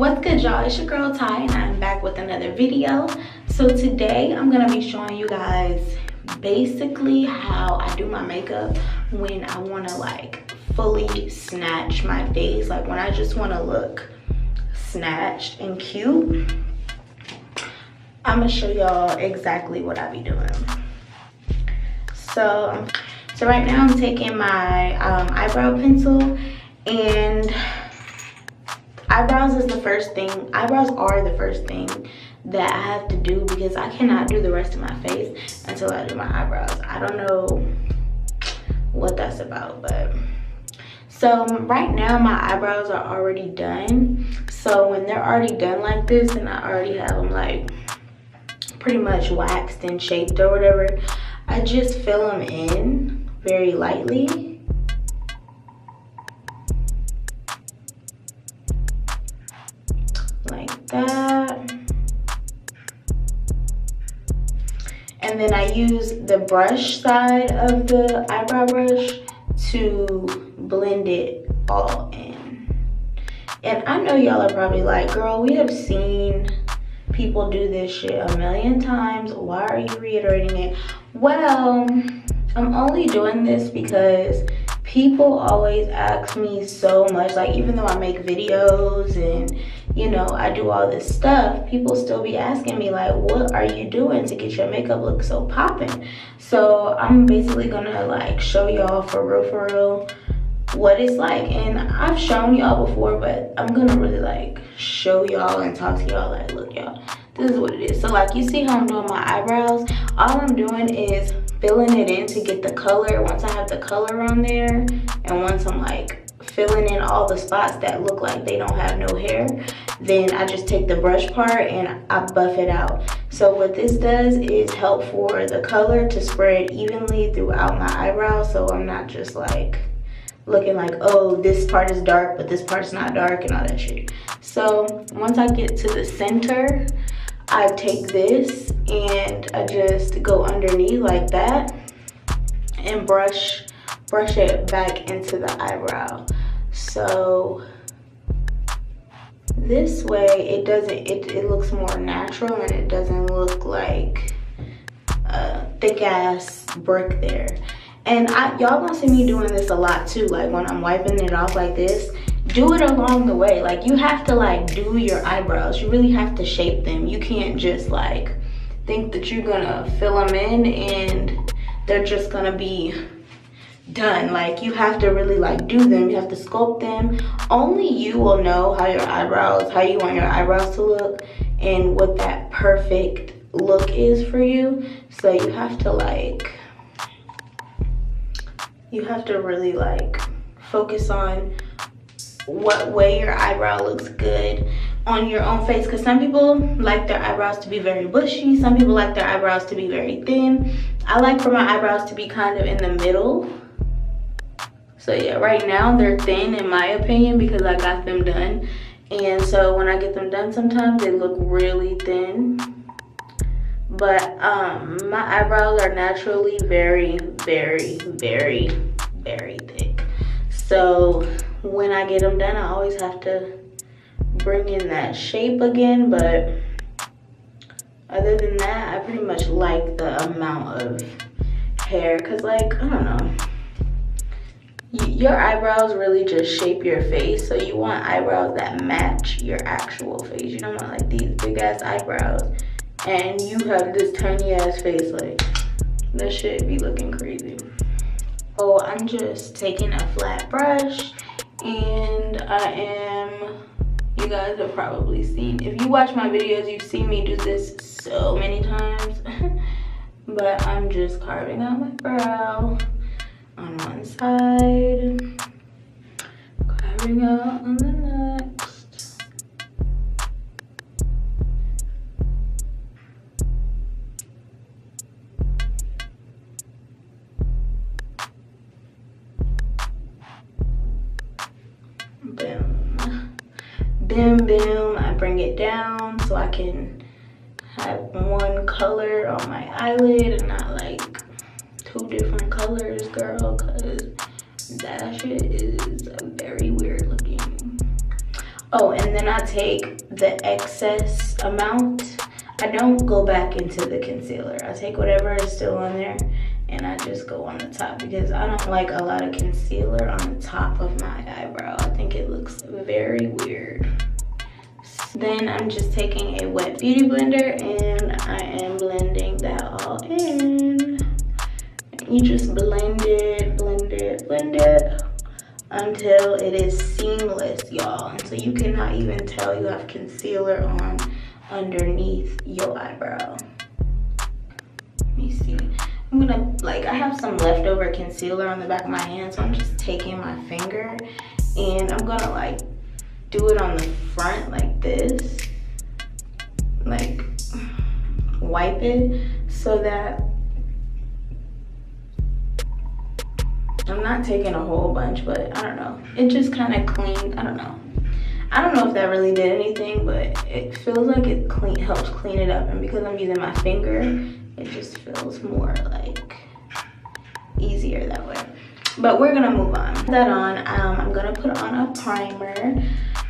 What's good, y'all? It's your girl Ty and I'm back with another video. So today I'm gonna be showing you guys basically how I do my makeup when I want to like fully snatch my face, like when I just want to look snatched and cute. I'm gonna show y'all exactly what I be doing. So right now I'm taking my eyebrow pencil, and eyebrows are the first thing that I have to do because I cannot do the rest of my face until I do my eyebrows. I don't know what that's about, but so right now my eyebrows are already done. So when they're already done like this and I already have them like pretty much waxed and shaped or whatever, I just fill them in very lightly. Like that. And then I use the brush side of the eyebrow brush to blend it all in. And I know y'all are probably like, girl, we have seen people do this shit a million times. Why are you reiterating it? Well, I'm only doing this because people always ask me so much, like even though I make videos and you know I do all this stuff, people still be asking me like, what are you doing to get your makeup look so popping? So I'm basically gonna like show y'all for real what it's like. And I've shown y'all before, but I'm gonna really like show y'all and talk to y'all like, look y'all, this is what it is. So like you see how I'm doing my eyebrows, all I'm doing is filling it in to get the color. Once I have the color on there, and once I'm like filling in all the spots that look like they don't have no hair, then I just take the brush part and I buff it out. So what this does is help for the color to spread evenly throughout my eyebrows, so I'm not just like looking like, oh, this part is dark but this part's not dark and all that shit. So once I get to the center, I take this and I just go underneath like that and brush it back into the eyebrow. So this way it looks more natural and it doesn't look like a thick ass brick there. And y'all gonna see me doing this a lot too, like when I'm wiping it off like this. Do it along the way. Like you have to like do your eyebrows, you really have to shape them. You can't just like think that you're gonna fill them in and they're just gonna be done. Like you have to really like do them, you have to sculpt them. Only you will know how you want your eyebrows to look and what that perfect look is for you. So you have to really like focus on what way your eyebrow looks good on your own face, because some people like their eyebrows to be very bushy, some people like their eyebrows to be very thin. I like for my eyebrows to be kind of in the middle. So yeah, right now they're thin in my opinion because I got them done, and so when I get them done sometimes they look really thin. But my eyebrows are naturally very thick. So when I get them done, I always have to bring in that shape again. But other than that, I pretty much like the amount of hair, because like, I don't know, your eyebrows really just shape your face. So you want eyebrows that match your actual face. You don't want like these big ass eyebrows and you have this tiny ass face. Like that shit be looking crazy. So I'm just taking a flat brush, and you guys have probably seen, if you watch my videos, you've seen me do this so many times. But I'm just carving out my brow on one side, carving out on the next. Boom, I bring it down so I can have one color on my eyelid and not like two different colors, girl, because that shit is very weird looking. Oh, and then I take the excess amount. I don't go back into the concealer. I take whatever is still on there and I just go on the top because I don't like a lot of concealer on the top of my eyebrow. I think it looks very weird. Then I'm just taking a wet beauty blender and I am blending that all in. You just blend it, blend it, blend it until it is seamless, y'all. Until you cannot even tell you have concealer on underneath your eyebrow. Let me see. I'm gonna, I have some leftover concealer on the back of my hand, so I'm just taking my finger and I'm gonna do it on the front like this. Wipe it so that I'm not taking a whole bunch, but I don't know. It just kind of cleaned, I don't know. I don't know if that really did anything, but it feels like it helps clean it up. And because I'm using my finger, it just feels more easier that way. But we're gonna move on. I'm gonna put on a primer.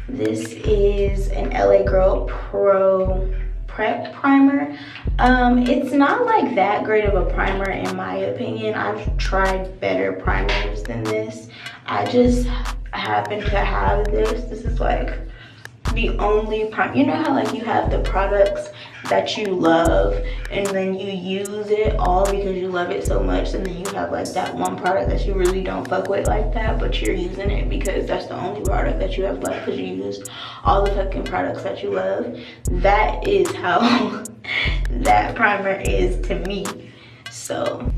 This is an LA Girl Pro Prep Primer. It's not that great of a primer in my opinion. I've tried better primers than this. I just happen to have this. This is the only primer. You know how you have the products that you love and then you use it all because you love it so much, and then you have that one product that you really don't fuck with like that, but you're using it because that's the only product that you have left because you used all the fucking products that you love. That is how that primer is to me. So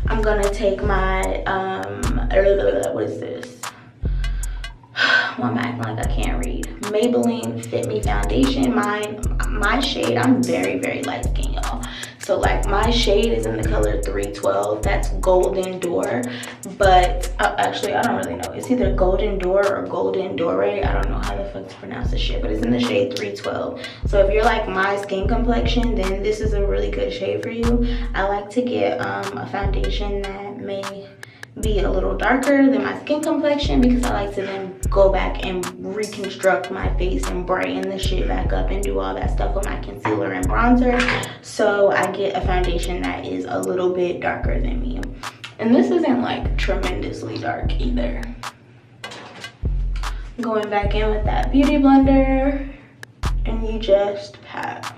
I'm gonna take my what is this? Why am I acting like I can't read? Maybelline Fit Me Foundation. My shade, I'm very, very light skin, y'all. So my shade is in the color 312. That's Golden Door. But actually, I don't really know. It's either Golden Door or Golden Dore. I don't know how the fuck to pronounce this shit, but it's in the shade 312. So if you're my skin complexion, then this is a really good shade for you. I like to get a foundation that may be a little darker than my skin complexion because I like to then go back and reconstruct my face and brighten the shit back up and do all that stuff with my concealer and bronzer. So I get a foundation that is a little bit darker than me. And this isn't tremendously dark either. Going back in with that beauty blender and you just pat.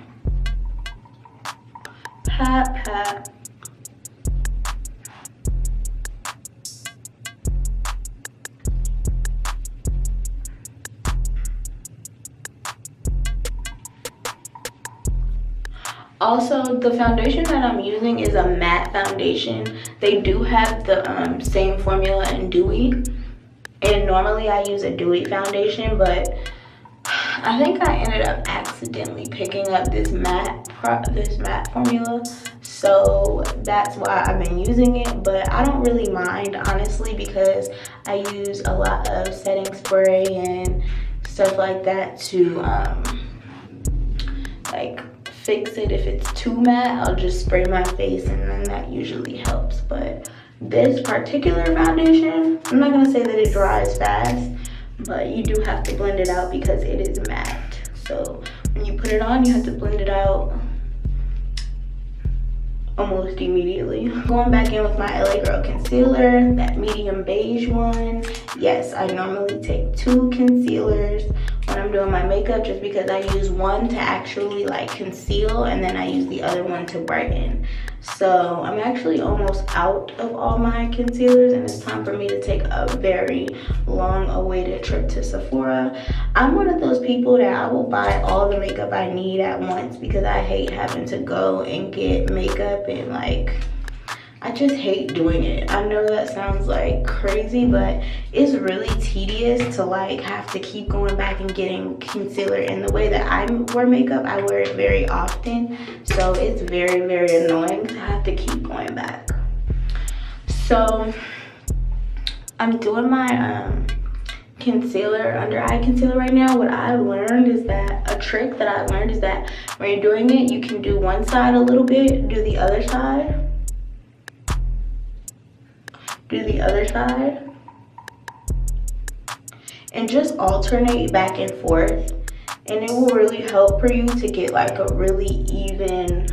Pat, pat. Also, the foundation that I'm using is a matte foundation. They do have the same formula in dewy. And normally I use a dewy foundation, but I think I ended up accidentally picking up this matte formula. So that's why I've been using it, but I don't really mind, honestly, because I use a lot of setting spray and stuff like that to fix it. If it's too matte, I'll just spray my face and then that usually helps. But this particular foundation, I'm not gonna say that it dries fast, but you do have to blend it out because it is matte. So when you put it on, you have to blend it out almost immediately. Going back in with my LA Girl concealer, that medium beige one. Yes, I normally take 2 concealers when I'm doing my makeup just because I use one to actually conceal and then I use the other one to brighten. So I'm actually almost out of all my concealers and it's time for me to take a very long awaited trip to Sephora. I'm one of those people that I will buy all the makeup I need at once because I hate having to go and get makeup and I just hate doing it. I know that sounds crazy, but it's really tedious to have to keep going back and getting concealer. In the way that I wear makeup, I wear it very often. So it's very, very annoying to have to keep going back. So I'm doing my concealer, under eye concealer right now. What I learned is that, a trick that I learned is that when you're doing it, you can do one side a little bit, do the other side. Do the other side, and just alternate back and forth, and it will really help for you to get like a really even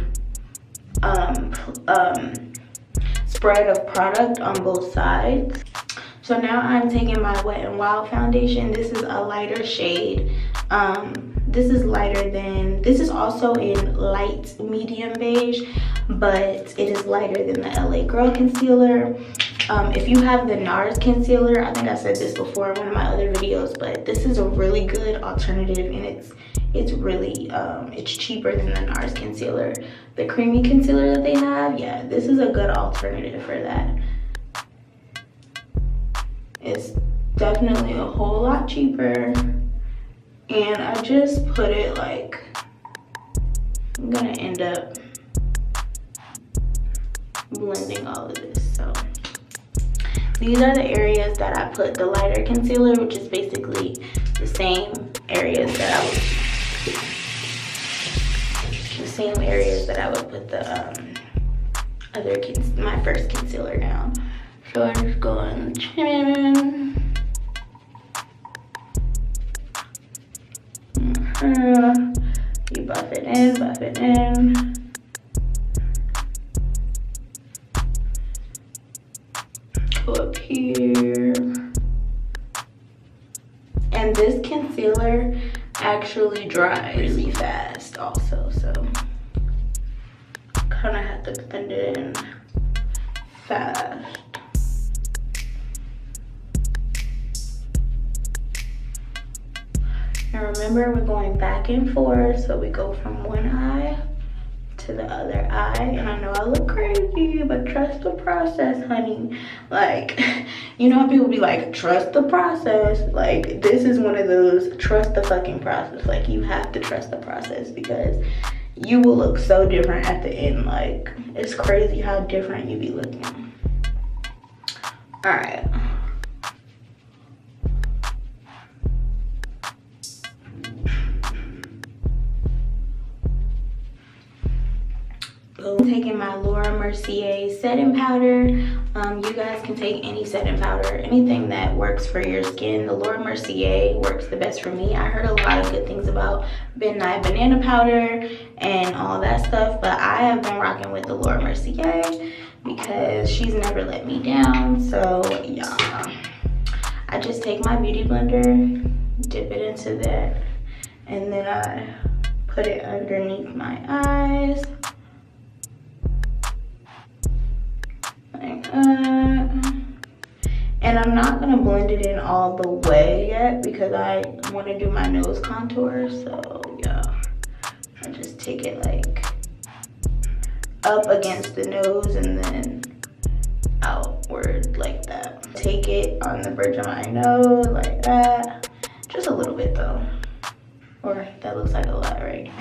spread of product on both sides. So now I'm taking my Wet n Wild foundation. This is a lighter shade. This is lighter than, this is also in light medium beige, but it is lighter than the LA Girl concealer. If you have the NARS concealer, I think I said this before in one of my other videos, but this is a really good alternative, and it's really it's cheaper than the NARS concealer. The creamy concealer that they have, yeah, this is a good alternative for that. It's definitely a whole lot cheaper, and I just put it like, I'm gonna end up blending all of this. So these are the areas that I put the lighter concealer, which is basically the same areas that I would put the my first concealer down. So I'm just going chin. You buff it in, buff it in. Go up here. And this concealer actually dries really fast also, so kind of have to blend it in fast. And remember, we're going back and forth, so we go from one eye to the other eye. And I know I look crazy, but trust the process, honey. Like, you know how people be like, trust the process? Like, this is one of those, trust the fucking process. Like, you have to trust the process, because you will look so different at the end. Like, it's crazy how different you be looking. All right. I'm taking my Laura Mercier setting powder. You guys can take any setting powder, anything that works for your skin. The Laura Mercier works the best for me. I heard a lot of good things about Midnight Banana powder and all that stuff, but I have been rocking with the Laura Mercier because she's never let me down. So yeah, I just take my beauty blender, dip it into that, and then I put it underneath my eyes. Like that. And I'm not gonna blend it in all the way yet because I want to do my nose contour. So yeah, I just take it like up against the nose and then outward like that. Take it on the bridge of my nose like that, just a little bit though, or that looks like a lot, right?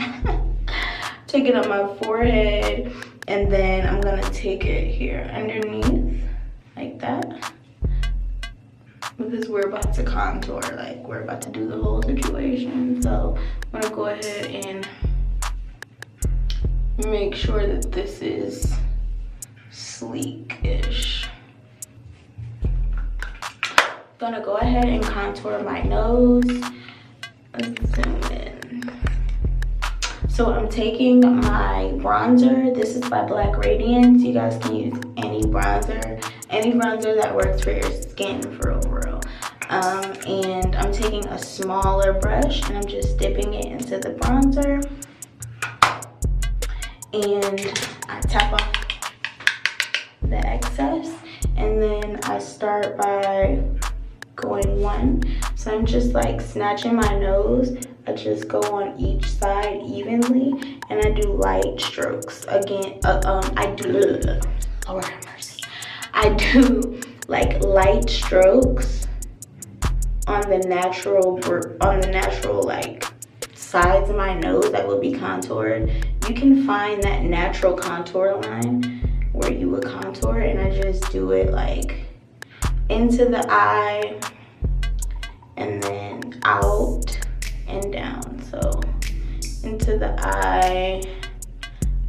Take it on my forehead, and then I'm gonna take it here underneath like that, because we're about to contour, like we're about to do the whole situation. So I'm gonna go ahead and make sure that this is sleek-ish. Gonna go ahead and contour my nose. Let's zoom in. So I'm taking my bronzer. This is by Black Radiance. You guys can use any bronzer that works for your skin, for real. And I'm taking a smaller brush and I'm just dipping it into the bronzer. And I tap off the excess, and then I start by going one. So I'm just like snatching my nose. I just go on each side evenly, and I do light strokes. Again, I do, Lord have mercy. I do like light strokes on the natural like sides of my nose that will be contoured. You can find that natural contour line where you would contour, and I just do it like into the eye and then out and down. So into the eye,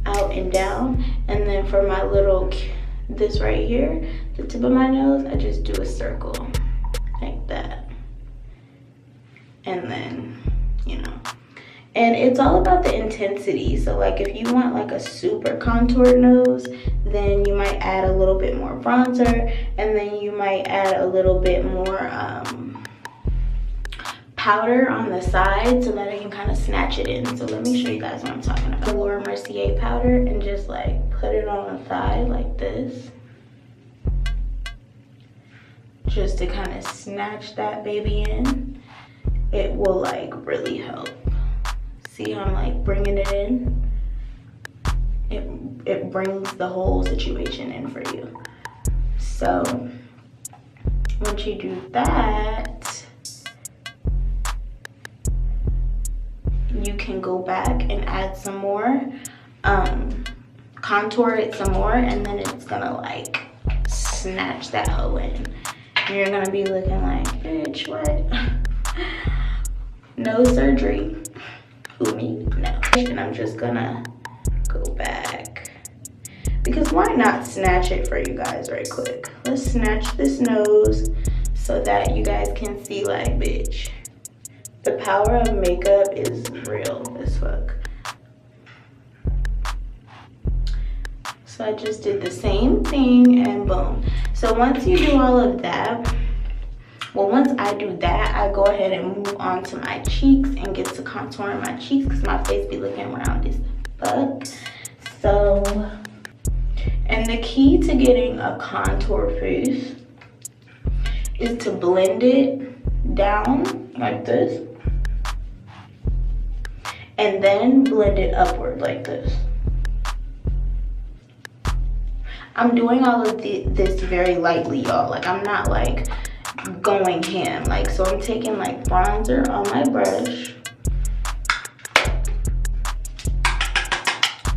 out and down. And then for my little, this right here, the tip of my nose, I just do a circle like that. and then, you know. And it's all about the intensity. So like if you want like a super contoured nose, then you might add a little bit more bronzer, and then you might add a little bit more powder on the side so that it can kind of snatch it in. So let me show you guys what I'm talking about. The Laura Mercier powder, and just like put it on the side like this, just to kind of snatch that baby in. It will like really help. See how I'm like bringing it in? It brings the whole situation in for you. So once you do that, you can go back and add some more, contour it some more, and then it's gonna like snatch that hoe in. And you're gonna be looking like, bitch, what? No surgery. Who, me? No. And I'm just gonna go back, because why not snatch it for you guys right quick. Let's snatch this nose so that you guys can see like, bitch, the power of makeup is real as fuck. So I just did the same thing, and boom. So once you do all of that, well, once I do that, I go ahead and move on to my cheeks and get to contouring my cheeks, because my face be looking round as fuck. So, and the key to getting a contour face is to blend it down like this, and then blend it upward like this. I'm doing all of this very lightly, y'all. Like, I'm not like going ham. Like, so I'm taking like bronzer on my brush,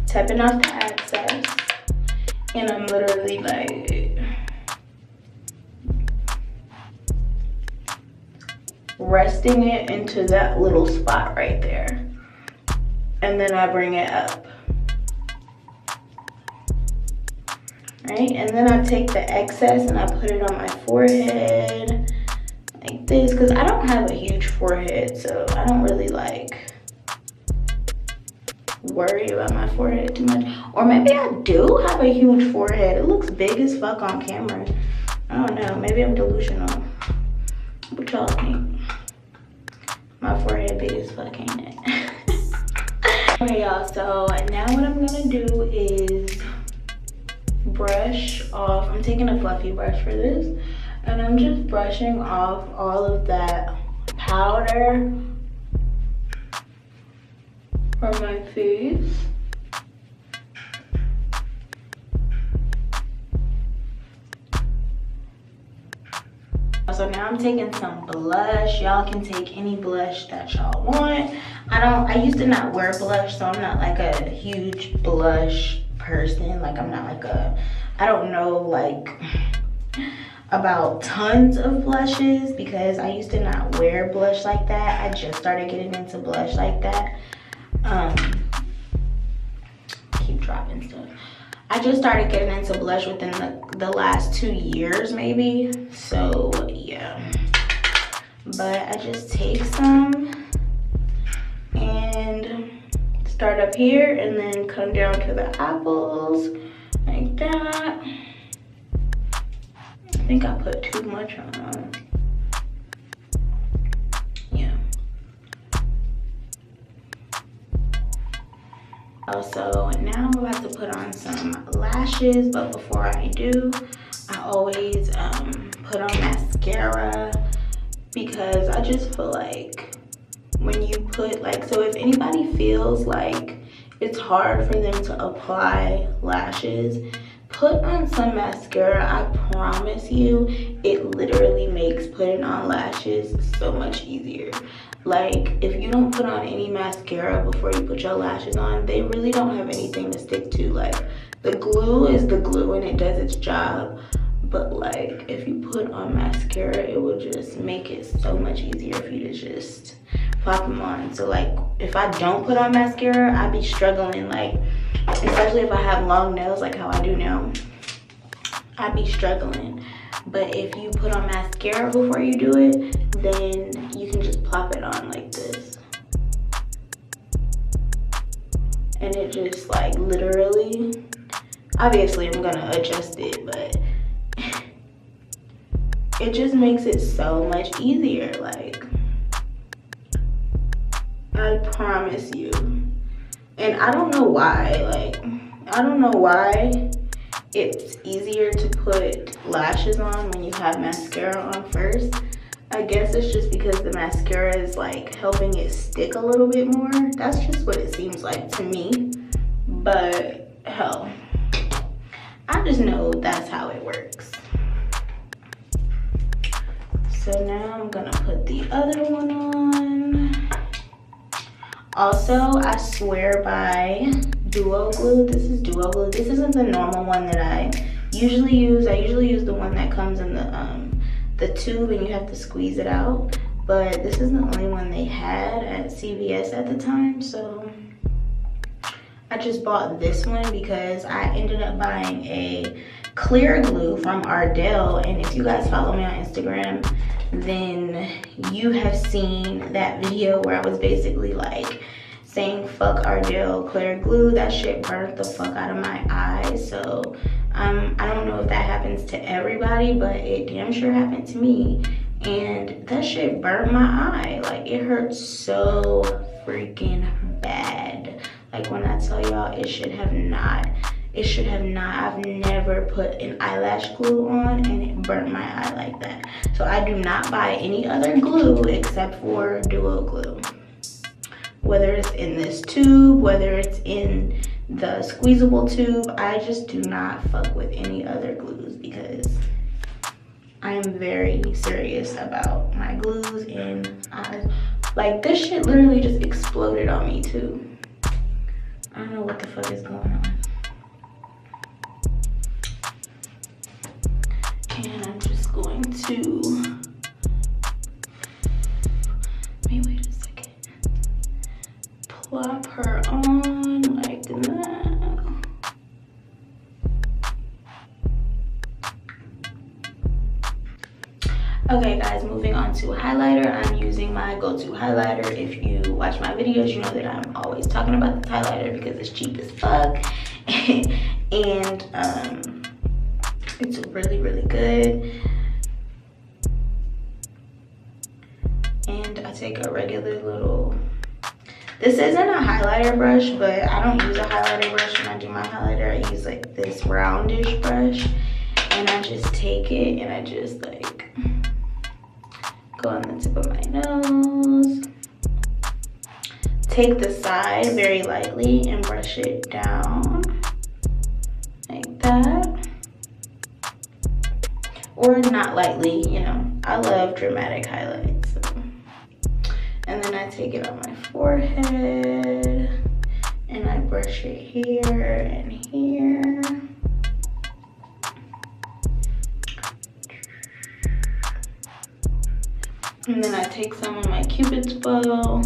tapping off the excess, and I'm literally like resting it into that little spot right there, and then I bring it up. Right, and then I take the excess and I put it on my forehead like this, because I don't have a huge forehead, so I don't really like worry about my forehead too much. Or maybe I do have a huge forehead. It looks big as fuck on camera. I don't know, maybe I'm delusional. What y'all think? My forehead big as fuck, ain't it? Okay, y'all, so now what I'm gonna do is brush off. I'm taking a fluffy brush for this, and I'm just brushing off all of that powder from my face. So now I'm taking some blush. Y'all can take any blush that y'all want. I used to not wear blush, so I'm not like a huge blush person. Like, I'm not like I don't know like about tons of blushes, because I used to not wear blush like that. I just started getting into blush like that. Keep dropping stuff. I just started getting into blush within the last 2 years maybe. So yeah, but I just take some and start up here and then come down to the apples like that. I think I put too much on. Yeah. Also, now I'm about to put on some lashes, but before I do, I always put on mascara, because I just feel like when you put like, so if anybody feels like it's hard for them to apply lashes, put on some mascara. I promise you, it literally makes putting on lashes so much easier. Like, if you don't put on any mascara before you put your lashes on, they really don't have anything to stick to. Like, the glue is the glue and it does its job, but like, if you put on mascara, it will just make it so much easier for you to just pop them on. So like, if I don't put on mascara, I be struggling, like, especially if I have long nails like how I do now, I be struggling But if you put on mascara before you do it, then you can just plop it on like this. And it just like literally, obviously I'm gonna adjust it, but it just makes it so much easier. Like, I promise you. And I don't know why, like, I don't know why it's easier to put lashes on when you have mascara on first. I guess it's just because the mascara is like helping it stick a little bit more. That's just what it seems like to me. But hell, I just know that's how it works. So now I'm gonna put the other one on. Also, I swear by Duo Glue. This is Duo Glue. This isn't the normal one that I usually use. I usually use the one that comes in the tube and you have to squeeze it out. But this is the only one they had at CVS at the time. So I just bought this one because I ended up buying a clear glue from Ardell. And if you guys follow me on Instagram, then you have seen that video where I was basically like saying fuck Ardell clear glue. That shit burnt the fuck out of my eyes. So I don't know if that happens to everybody, but it damn sure happened to me. And that shit burnt my eye. Like, it hurts so freaking bad. Like, when I tell y'all, it should have not. I've never put an eyelash glue on and it burnt my eye like that. So I do not buy any other glue except for Duo Glue. Whether it's in this tube, whether it's in the squeezable tube, I just do not fuck with any other glues because I am very serious about my glues. And like, this shit literally just exploded on me too. I don't know what the fuck is going on. And I'm just going to, wait a second, plop her on like that. Okay guys, moving on to highlighter. I'm using my go-to highlighter. If you watch my videos, you know that I'm always talking about this highlighter because it's cheap as fuck. And it's really, really good. And I take a regular little, this isn't a highlighter brush, but I don't use a highlighter brush when I do my highlighter. I use like this roundish brush, and I just take it and I just like go on the tip of my nose, take the side very lightly and brush it down like that. Or not lightly, you know. I love dramatic highlights. So. And then I take it on my forehead and I brush it here and here. And then I take some of my Cupid's bow.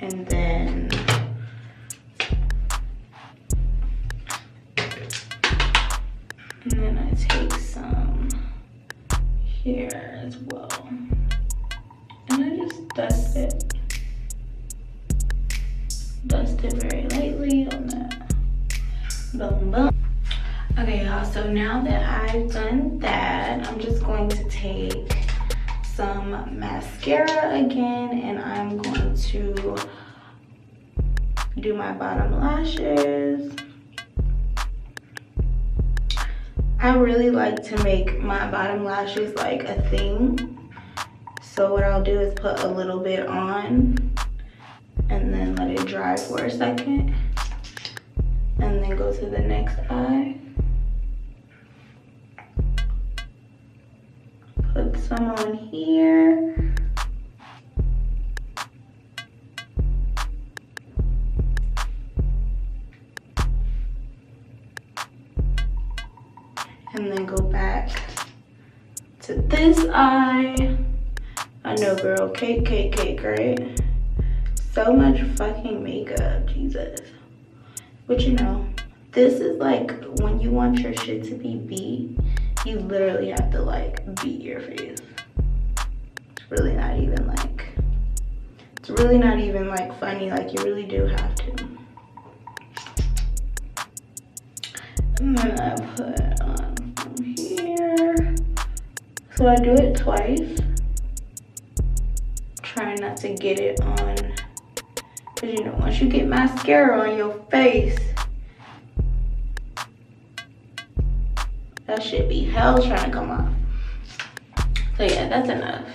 And then I take some here as well. And I just dust it. Dust it very lightly on that. Boom, boom. Okay, y'all, so now that I've done that, I'm just going to take some mascara again and I'm going to do my bottom lashes. I really like to make my bottom lashes like a thing. So what I'll do is put a little bit on and then let it dry for a second. And then go to the next eye. Put some on here. And then go back to this eye. I know, girl, cake, right? So much fucking makeup, Jesus. But you know, this is like when you want your shit to be beat, you literally have to like beat your face. It's really not even like, it's really not even like funny. Like you really do have to. And then I put on from here. So I do it twice. Try not to get it on, because you know, once you get mascara on your face, that shit be hell trying to come off. So yeah, that's enough.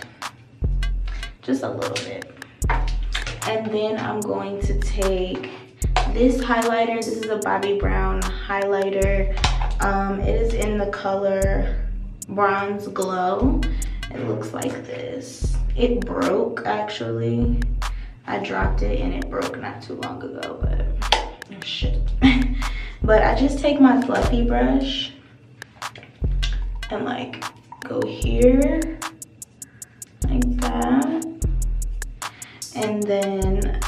Just a little bit. And then I'm going to take this highlighter. This is a Bobbi Brown highlighter. It is in the color Bronze Glow. It looks like this. It broke actually. I dropped it and it broke not too long ago, but oh shit. But I just take my fluffy brush and like go here like that, and then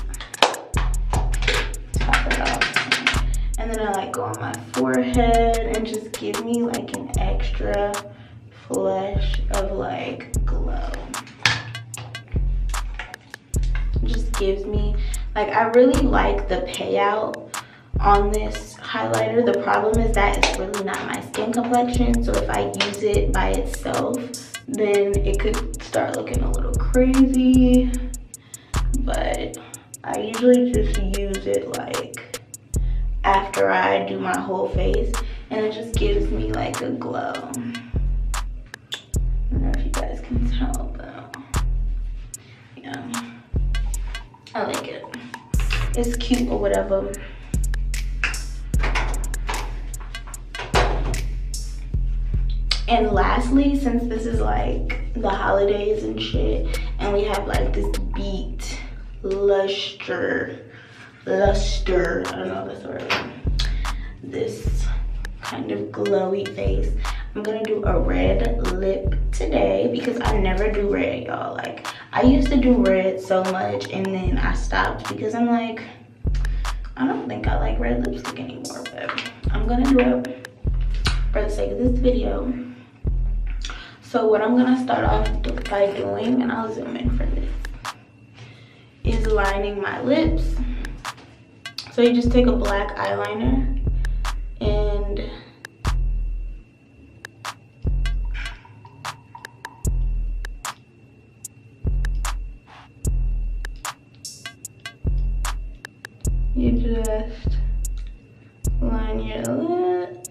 top it off, and then I like go on my forehead and just give me like an extra flush of like glow. It just gives me like, I really like the payout on this highlighter. The problem is that it's really not my skin complexion, so if I use it by itself, then it could start looking a little crazy. But I usually just use it like after I do my whole face, and it just gives me like a glow. I don't know if you guys can tell, but yeah, I like it. It's cute or whatever. And lastly, since this is like the holidays and shit, and we have like this beat luster, I don't know if that's the word, this kind of glowy face, I'm gonna do a red lip today because I never do red, y'all. Like, I used to do red so much and then I stopped because I'm like, I don't think I like red lipstick anymore, but I'm gonna do it for the sake of this video. So what I'm gonna start off by doing, and I'll zoom in for this, is lining my lips. So you just take a black eyeliner and you just line your lip.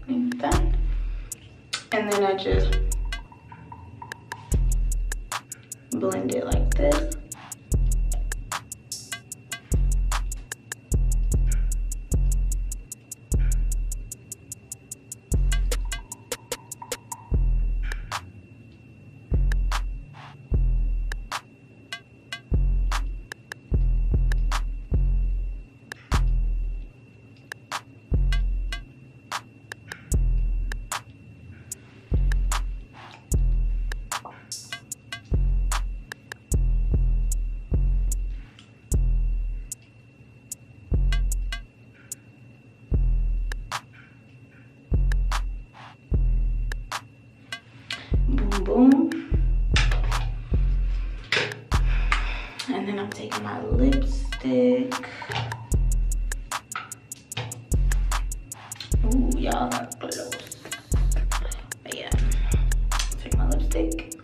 Like that. And then I just blend it like this. Boom. And then I'm taking my lipstick. Ooh, y'all got close. But yeah, take my lipstick.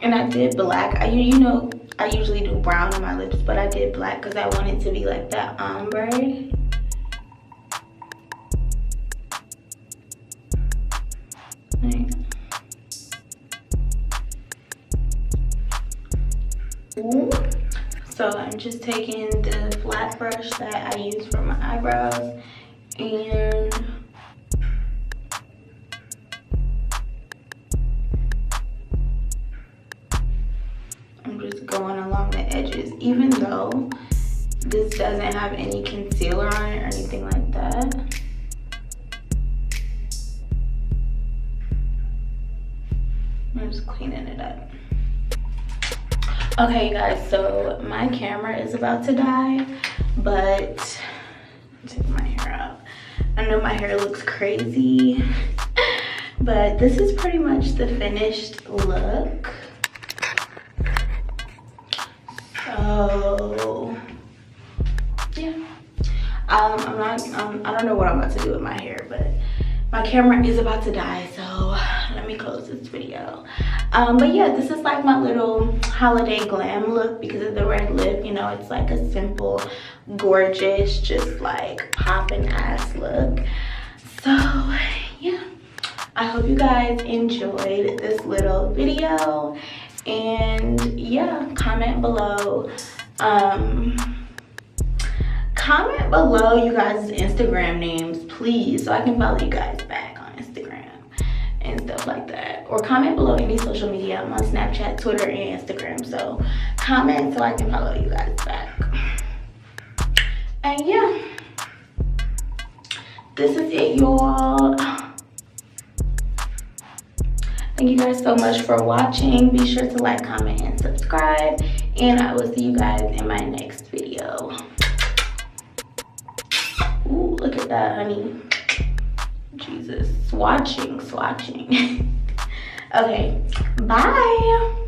And I did black. You know, I usually do brown on my lips, but I did black because I want it to be like that ombre. Ooh. So I'm just taking the flat brush that I use for my eyebrows, and I'm just going along the edges, even though This doesn't have any concealer on it or anything like that. I'm just cleaning it up. Okay, you guys, so my camera is about to die, but take my hair out. I know my hair looks crazy, but this is pretty much the finished look. So yeah, I don't know what I'm about to do with my hair, but my camera is about to die, so let me close this video. But yeah, this is like my little holiday glam look because of the red lip. You know, it's like a simple, gorgeous, just like popping ass look. So yeah, I hope you guys enjoyed this little video, and yeah, comment below. Comment below you guys' Instagram names, please, so I can follow you guys back on Instagram and stuff like that. Or comment below any social media. I'm on Snapchat, Twitter, and Instagram. So comment so I can follow you guys back. And yeah, this is it, y'all. Thank you guys so much for watching. Be sure to like, comment, and subscribe. And I will see you guys in my next video. Ooh, look at that, honey. Jesus, swatching. Okay, bye.